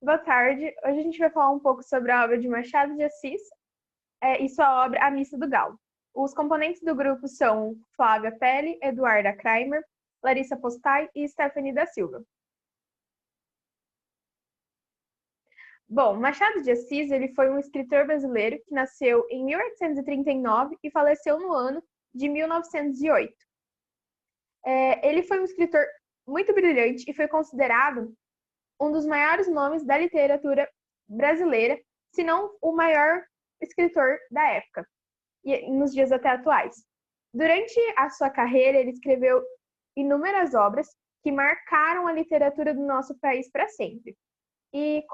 Boa tarde. Hoje a gente vai falar um pouco sobre a obra de Machado de Assis e sua obra A Missa do Galo. Os componentes do grupo são Flávia Pelle, Eduarda Kramer, Larissa Postai e Stephanie da Silva. Bom, Machado de Assis ele foi um escritor brasileiro que nasceu em 1839 e faleceu no ano de 1908. Ele foi um escritor muito brilhante e foi considerado um dos maiores nomes da literatura brasileira, se não o maior escritor da época, e nos dias até atuais. Durante a sua carreira, ele escreveu inúmeras obras que marcaram a literatura do nosso país para sempre. E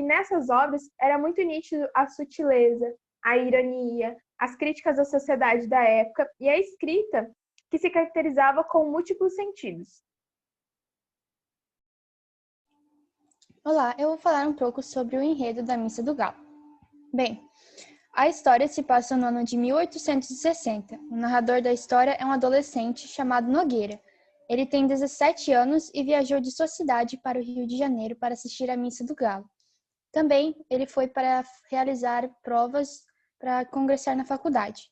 nessas obras era muito nítido a sutileza, a ironia, as críticas à sociedade da época e a escrita que se caracterizava com múltiplos sentidos. Olá, eu vou falar um pouco sobre o enredo da Missa do Galo. Bem, a história se passa no ano de 1860. O narrador da história é um adolescente chamado Nogueira. Ele tem 17 anos e viajou de sua cidade para o Rio de Janeiro para assistir à Missa do Galo. Também ele foi para realizar provas para congressar na faculdade.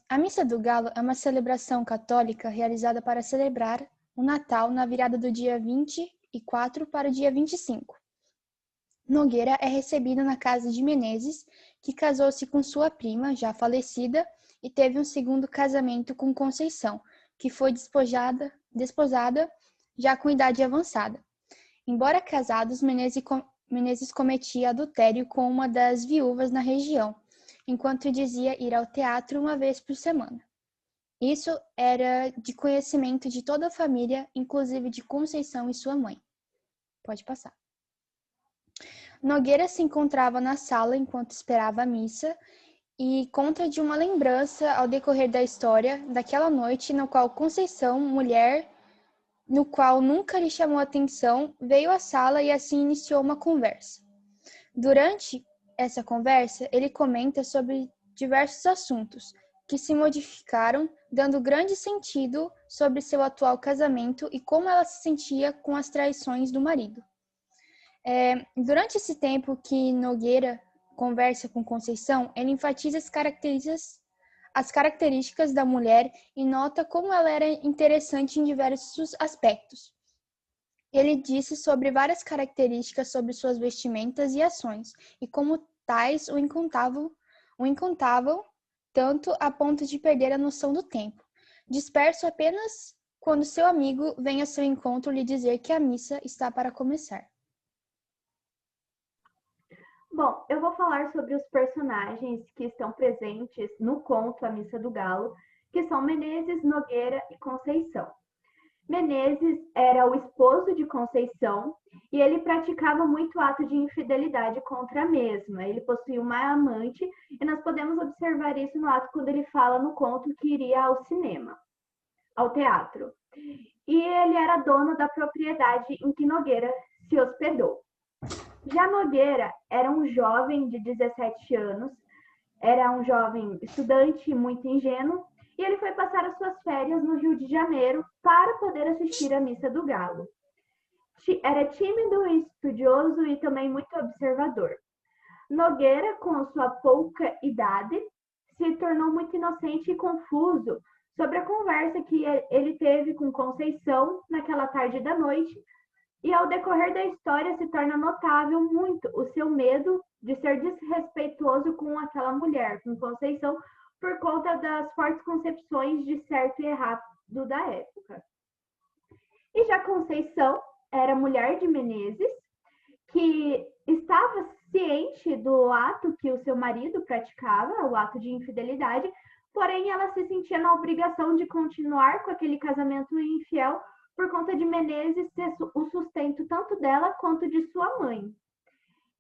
A Missa do Galo é uma celebração católica realizada para celebrar o Natal na virada do dia 24 para o dia 25. Nogueira é recebido na casa de Menezes, que casou-se com sua prima, já falecida, e teve um segundo casamento com Conceição, que foi desposada já com idade avançada. Embora casados, Menezes cometia adultério com uma das viúvas na região, enquanto dizia ir ao teatro uma vez por semana. Isso era de conhecimento de toda a família, inclusive de Conceição e sua mãe. Pode passar. Nogueira se encontrava na sala enquanto esperava a missa e conta de uma lembrança ao decorrer da história daquela noite no qual Conceição, mulher no qual nunca lhe chamou atenção, veio à sala e assim iniciou uma conversa. Durante essa conversa, ele comenta sobre diversos assuntos que se modificaram, dando grande sentido sobre seu atual casamento e como ela se sentia com as traições do marido. Durante esse tempo que Nogueira conversa com Conceição, ele enfatiza as características da mulher e nota como ela era interessante em diversos aspectos. Ele disse sobre várias características sobre suas vestimentas e ações, e como tais o encantavam tanto a ponto de perder a noção do tempo, disperso apenas quando seu amigo vem ao seu encontro lhe dizer que a missa está para começar. Bom, eu vou falar sobre os personagens que estão presentes no conto A Missa do Galo, que são Menezes, Nogueira e Conceição. Menezes era o esposo de Conceição e ele praticava muito ato de infidelidade contra a mesma. Ele possuía uma amante e nós podemos observar isso no ato quando ele fala no conto que iria ao cinema, ao teatro. E ele era dono da propriedade em que Nogueira se hospedou. Já Nogueira era um jovem de 17 anos, era um jovem estudante muito ingênuo, e ele foi passar as suas férias no Rio de Janeiro para poder assistir à Missa do Galo. Era tímido e estudioso e também muito observador. Nogueira, com sua pouca idade, se tornou muito inocente e confuso sobre a conversa que ele teve com Conceição naquela tarde da noite, e ao decorrer da história se torna notável muito o seu medo de ser desrespeitoso com aquela mulher, com Conceição, por conta das fortes concepções de certo e errado da época. E já Conceição era mulher de Menezes, que estava ciente do ato que o seu marido praticava, o ato de infidelidade, porém ela se sentia na obrigação de continuar com aquele casamento infiel por conta de Menezes ser o sustento tanto dela quanto de sua mãe.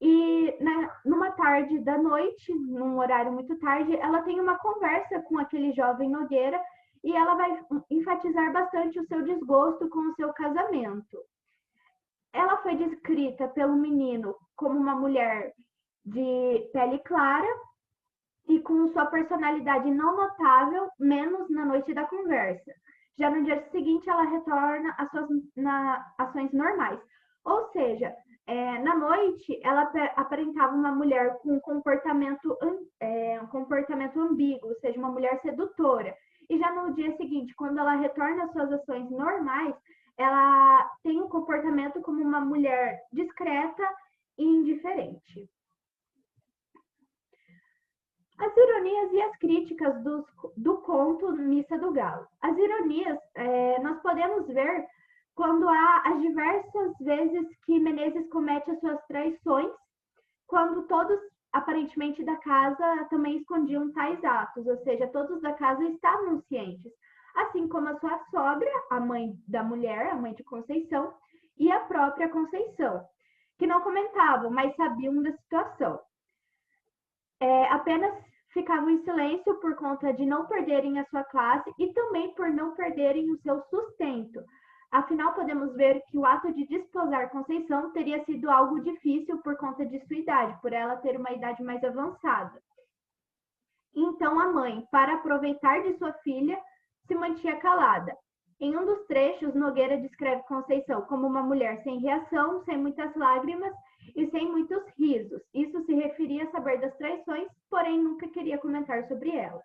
E numa tarde da noite, num horário muito tarde, ela tem uma conversa com aquele jovem Nogueira e ela vai enfatizar bastante o seu desgosto com o seu casamento. Ela foi descrita pelo menino como uma mulher de pele clara e com sua personalidade não notável, menos na noite da conversa. Já no dia seguinte, ela retorna às suas ações normais. Ou seja, Na noite, ela aparentava uma mulher com um comportamento ambíguo, ou seja, uma mulher sedutora. E já no dia seguinte, quando ela retorna às suas ações normais, ela tem um comportamento como uma mulher discreta e indiferente. As ironias e as críticas do conto Missa do Galo. As ironias nós podemos ver quando há as diversas vezes que Menezes comete as suas traições, quando todos, aparentemente, da casa também escondiam tais atos, ou seja, todos da casa estavam cientes, assim como a sua sogra, a mãe da mulher, a mãe de Conceição, e a própria Conceição, que não comentavam, mas sabiam da situação. Apenas ficavam em silêncio por conta de não perderem a sua classe e também por não perderem o seu sustento. Afinal, podemos ver que o ato de desposar Conceição teria sido algo difícil por conta de sua idade, por ela ter uma idade mais avançada. Então, a mãe, para aproveitar de sua filha, se mantinha calada. Em um dos trechos, Nogueira descreve Conceição como uma mulher sem reação, sem muitas lágrimas e sem muitos risos. Isso se referia a saber das traições, porém nunca queria comentar sobre elas.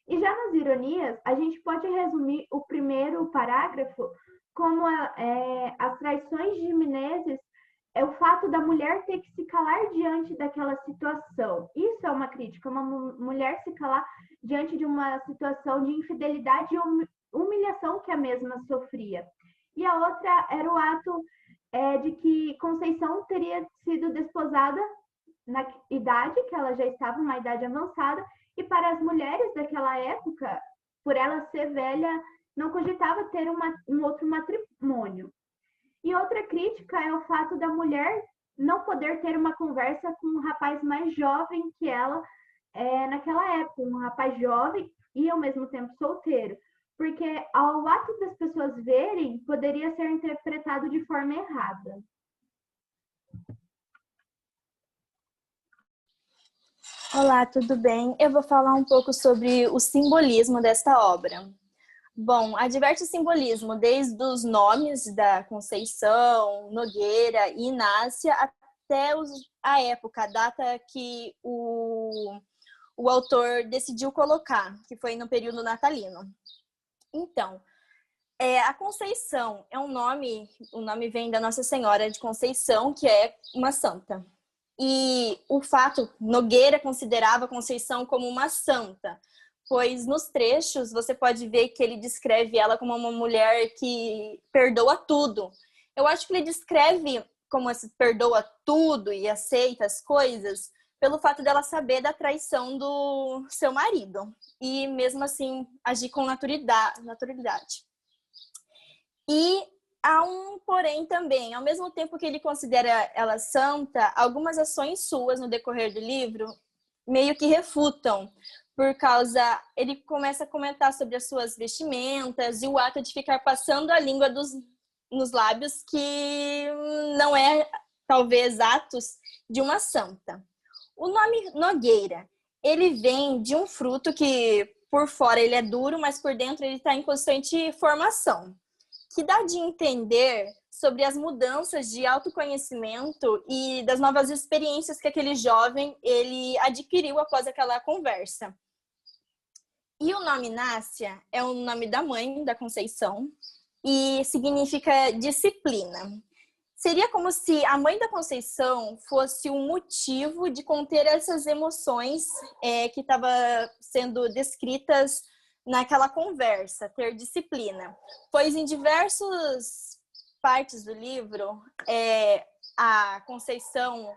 E já nas ironias, a gente pode resumir o primeiro parágrafo como as traições de Menezes é o fato da mulher ter que se calar diante daquela situação. Isso é uma crítica, uma mulher se calar diante de uma situação de infidelidade e humilhação que a mesma sofria. E a outra era o ato de que Conceição teria sido desposada na idade, que ela já estava uma idade avançada, e para as mulheres daquela época, por ela ser velha, não cogitava ter um outro matrimônio. E outra crítica é o fato da mulher não poder ter uma conversa com um rapaz mais jovem que ela naquela época, um rapaz jovem e ao mesmo tempo solteiro. Porque ao ato das pessoas verem, poderia ser interpretado de forma errada. Olá, tudo bem? Eu vou falar um pouco sobre o simbolismo desta obra. Bom, há diversos simbolismos, desde os nomes da Conceição, Nogueira e Inácia, até a época, a data que o autor decidiu colocar, que foi no período natalino. Então, a Conceição é um nome, o nome vem da Nossa Senhora de Conceição, que é uma santa. E o fato, Nogueira considerava Conceição como uma santa, pois nos trechos você pode ver que ele descreve ela como uma mulher que perdoa tudo. Eu acho que ele descreve como esse perdoa tudo e aceita as coisas pelo fato dela saber da traição do seu marido e mesmo assim agir com naturalidade. E há um porém também, ao mesmo tempo que ele considera ela santa, algumas ações suas no decorrer do livro meio que refutam, por causa, ele começa a comentar sobre as suas vestimentas e o ato de ficar passando a língua nos lábios, que não é, talvez, atos de uma santa. O nome Nogueira, ele vem de um fruto que, por fora, ele é duro, mas por dentro ele está em constante formação, que dá de entender sobre as mudanças de autoconhecimento e das novas experiências que aquele jovem ele adquiriu após aquela conversa. E o nome Nácia é o nome da mãe da Conceição e significa disciplina. Seria como se a mãe da Conceição fosse o motivo de conter essas emoções que estavam sendo descritas naquela conversa, ter disciplina. Pois em diversas partes do livro, a Conceição,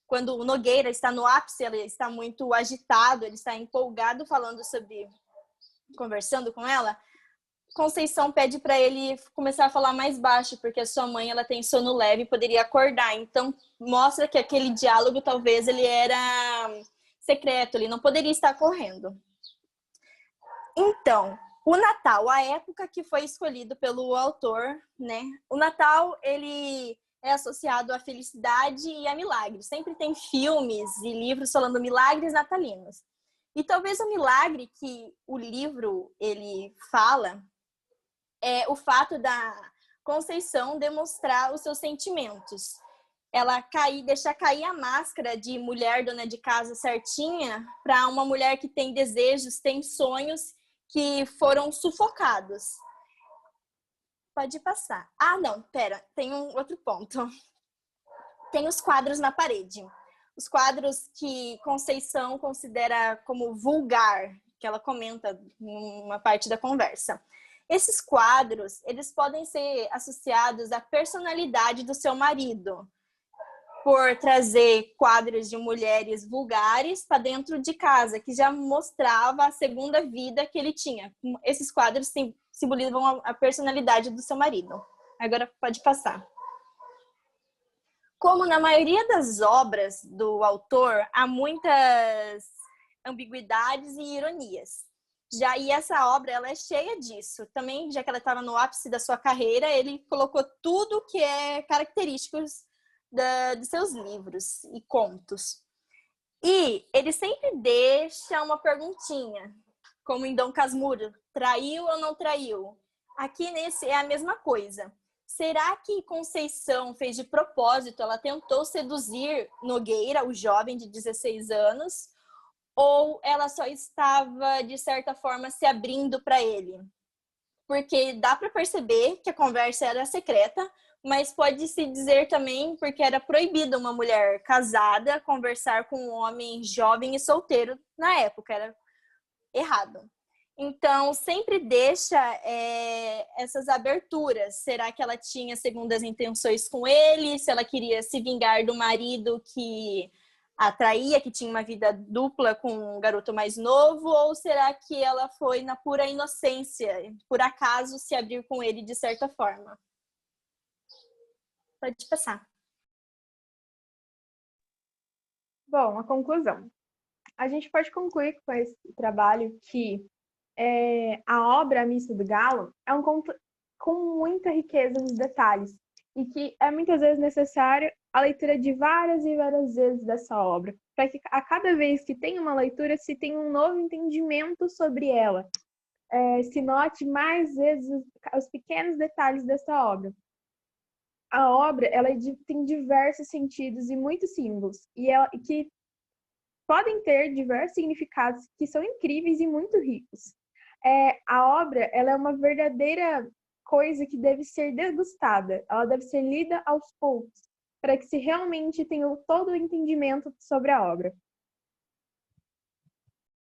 quando o Nogueira está no ápice, ele está muito agitado, ele está empolgado conversando com ela, Conceição pede para ele começar a falar mais baixo, porque a sua mãe ela tem sono leve e poderia acordar. Então, mostra que aquele diálogo talvez ele era secreto, ele não poderia estar correndo. Então, o Natal, a época que foi escolhido pelo autor, né? O Natal, ele é associado à felicidade e a milagres. Sempre tem filmes e livros falando milagres natalinos. E talvez o milagre que o livro ele fala é o fato da Conceição demonstrar os seus sentimentos. Deixar cair a máscara de mulher dona de casa certinha para uma mulher que tem desejos, tem sonhos que foram sufocados. Pode passar. Ah, não, pera, tem um outro ponto. Tem os quadros na parede. Os quadros que Conceição considera como vulgar, que ela comenta numa parte da conversa. Esses quadros, eles podem ser associados à personalidade do seu marido, por trazer quadros de mulheres vulgares para dentro de casa, que já mostrava a segunda vida que ele tinha. Esses quadros simbolizam a personalidade do seu marido. Agora pode passar. Como na maioria das obras do autor, há muitas ambiguidades e ironias. E essa obra ela é cheia disso. Também, já que ela estava no ápice da sua carreira, ele colocou tudo que é característico de seus livros e contos. E ele sempre deixa uma perguntinha, como em Dom Casmurro, traiu ou não traiu? Aqui nesse é a mesma coisa. Será que Conceição fez de propósito? Ela tentou seduzir Nogueira, o jovem de 16 anos, ou ela só estava, de certa forma, se abrindo para ele? Porque dá para perceber que a conversa era secreta, mas pode-se dizer também porque era proibido uma mulher casada conversar com um homem jovem e solteiro na época, era errado. Então, sempre deixa essas aberturas. Será que ela tinha segundas intenções com ele? Se ela queria se vingar do marido que a traía, que tinha uma vida dupla com um garoto mais novo? Ou será que ela foi na pura inocência, por acaso se abrir com ele de certa forma? Pode passar. Bom, a conclusão. A gente pode concluir com esse trabalho que a obra A Missa do Galo é um conto com muita riqueza nos detalhes e que é muitas vezes necessário a leitura de várias e várias vezes dessa obra, para que a cada vez que tem uma leitura se tenha um novo entendimento sobre ela, se note mais vezes os pequenos detalhes dessa obra. A obra ela tem diversos sentidos e muitos símbolos, e que podem ter diversos significados que são incríveis e muito ricos. A obra ela é uma verdadeira coisa que deve ser degustada, ela deve ser lida aos poucos, para que se realmente tenha todo o entendimento sobre a obra.